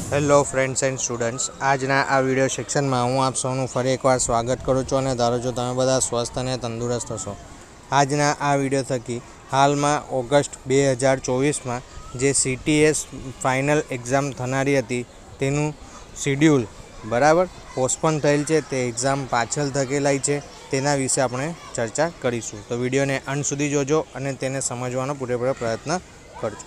Hello friends and students, આજના આ video સેક્શનમાં હું આપ સૌનું ફરી એકવાર સ્વાગત કરું છું અને ધારો છો તમે બધા સ્વસ્થ અને તંદુરસ્ત હશો। આજના આ વિડીયો થકી હાલમાં ઓગસ્ટ 2024માં જે CTS ફાઇનલ એક્ઝામ થનારી હતી તેનું શિડ્યુલ બરાબર પોસ્ટપોન થયેલ છે, તે એક્ઝામ પાછળ ધકેલાઈ છે, તેના વિશે આપણે ચર્ચા કરીશું। તો વિડીયોને અંત સુધી જોજો અને તેને સમજવાનો પૂરેપૂરો પ્રયત્ન કરજો।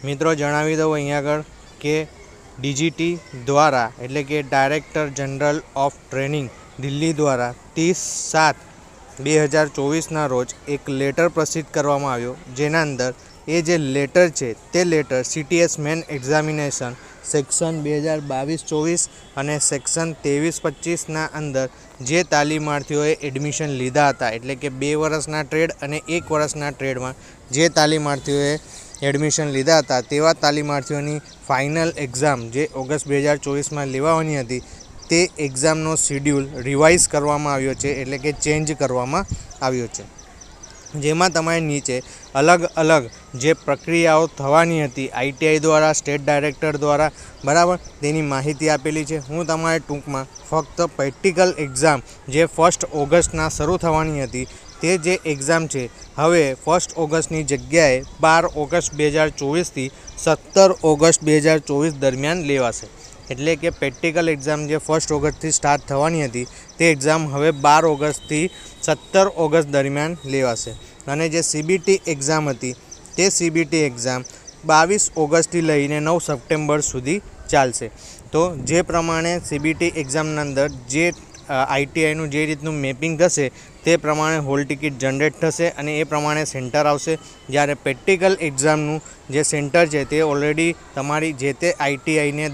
મિત્રો જણાવી દઉં અહીંયા આગળ કે DGT દ્વારા એટલે કે director general of training Delhi દ્વારા 30/7/2024ના રોજ એક લેટર પ્રસિદ્ધ કરવામાં આવ્યો, જેના અંદર એ જે લેટર છે તે letter CTS main examination section 2022-24 અને સેક્શન 23-25ના અંદર જે તાલીમાર્થીઓએ એડમિશન લીધા હતા, એટલે કે 2 વર્ષના ટ્રેડ અને 1 વર્ષના ટ્રેડમાં જે તાલીમાર્થીઓએ એડમિશન લીધા હતા તેવા તાલીમાર્થીઓની ફાઇનલ એક્ઝામ જે ઓગસ્ટ 2024માં લેવાની હતી તે એક્ઝામનો શિડ્યુલ રિવાઇઝ કરવામાં આવ્યો છે, એટલે કે ચેન્જ કરવામાં આવ્યો છે, જેમાં તમારે નીચે અલગ અલગ જે પ્રક્રિયાઓ થવાની હતી ITI દ્વારા, સ્ટેટ ડાયરેક્ટર દ્વારા બરાબર તેની માહિતી આપેલી છે। હું તમારે ટૂંકમાં ફક્ત પ્રેક્ટિકલ એક્ઝામ જે 1 ઓગસ્ટના શરૂ થવાની હતી તે જે એક્ઝામ છે હવે 1 ઓગસ્ટની જગ્યાએ 12 ઓગસ્ટ 2024થી 17 ઓગસ્ટ 2024 દરમિયાન લેવાશે। એટલે કે પ્રેક્ટિકલ એક્ઝામ જે 1 ઓગસ્ટથી સ્ટાર્ટ થવાની હતી તે એક્ઝામ હવે 12 ઓગસ્ટથી 17 ઓગસ્ટ દરમિયાન લેવાશે અને જે CBT એક્ઝામ હતી તે CBT એક્ઝામ 22 ઓગસ્ટથી લઈને 9 સપ્ટેમ્બર સુધી ચાલશે। તો જે પ્રમાણે CBT એક્ઝામના અંદર જે ITIનું જે રીતનું મેપિંગ થશે તે પ્રમાણે હોલ ટિકિટ જનરેટ થશે અને એ પ્રમાણે સેન્ટર આવશે, જ્યારે પ્રેક્ટિકલ એક્ઝામનું જે સેન્ટર છે તે ઓલરેડી તમારી જે તે ITIને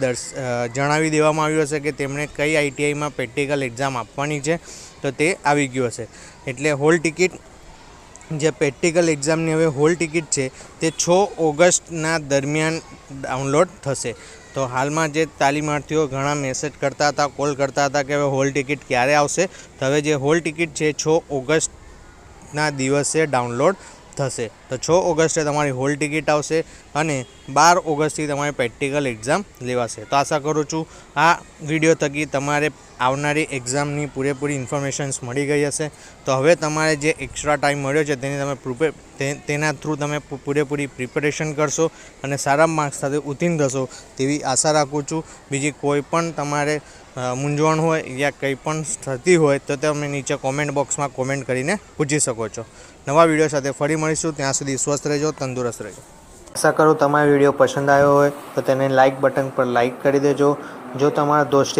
જણાવી દેવામાં આવ્યું હશે કે તેમણે કઈ ITIમાં પ્રેક્ટિકલ એક્ઝામ આપવાની છે, તો તે આવી ગયું હશે। એટલે હોલ ટિકિટ જે પ્રેક્ટિકલ એક્ઝામની હવે હોલ ટિકિટ છે તે 6 ઓગસ્ટના દરમિયાન ડાઉનલોડ થશે। તો હાલમાં જે તાલીમાર્થીઓ ઘણા મેસેજ કરતા હતા, કોલ કરતા હતા કે હવે હોલ ટિકિટ ક્યારે આવશે, તો હવે જે હોલ ટિકિટ છે 6 ઓગસ્ટના દિવસે ડાઉનલોડ થશે। તો 6 ઓગસ્ટે તમારી હોલ ટિકિટ આવશે અને 12 ઓગસ્ટથી તમારી પ્રેક્ટિકલ એક્ઝામ લેવાશે। તો આશા કરું છું આ વિડીયો થકી તમારે આવનારી એક્ઝામની પૂરેપૂરી ઇન્ફોર્મેશન્સ મળી ગઈ હશે। તો હવે તમારે જે એક્સ્ટ્રા ટાઈમ મળ્યો છે તેના થ્રુ તમે પૂરેપૂરી પ્રિપેરેશન કરશો અને સારા માર્ક્સ સાથે ઉત્તીર્ણ થશો તેવી આશા રાખું છું। બીજી કોઈ પણ તમારે મૂંઝવણ હોય યા કંઈ પણ થતી હોય તો તમે નીચે કોમેન્ટ બોક્સમાં કોમેન્ટ કરીને પૂછી શકો છો। નવા વિડીયો સાથે ફરી મળીશું, ત્યાં સુધી સ્વસ્થ રહેજો, તંદુરસ્ત રહેજો। આશા કરું તમારો વિડીયો પસંદ આવ્યો હોય તો તેને લાઇક બટન પર લાઇક કરી દેજો। જો તમારા દોસ્ત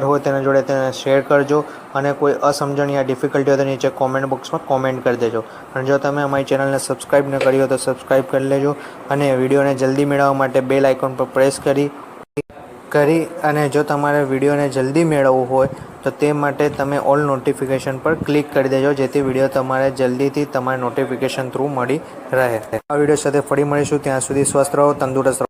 હોય તેના જોડે તેને શેર કરજો અને કોઈ અસમજણ યા ડિફિકલ્ટી હોય તો નીચે કોમેન્ટ બોક્સમાં કોમેન્ટ કરી દેજો। અને જો તમે અમારી ચેનલને સબસ્ક્રાઈબ ન કરી હોય તો સબસ્ક્રાઈબ કરી લેજો અને વિડીયોને જલ્દી મેળવવા માટે બેલ આઇકોન પર પ્રેસ કરી અને જો તમારે વિડીયોને જલ્દી મેળવવું હોય તો તે માટે તમે ઓલ નોટિફિકેશન પર ક્લિક કરી દેજો, જેથી વિડીયો તમારે જલ્દીથી તમારે નોટિફિકેશન થ્રુ મળી રહે। આ વિડીયો સાથે ફરી મળીશું, ત્યાં સુધી સ્વસ્થ રહો, તંદુરસ્ત રહો।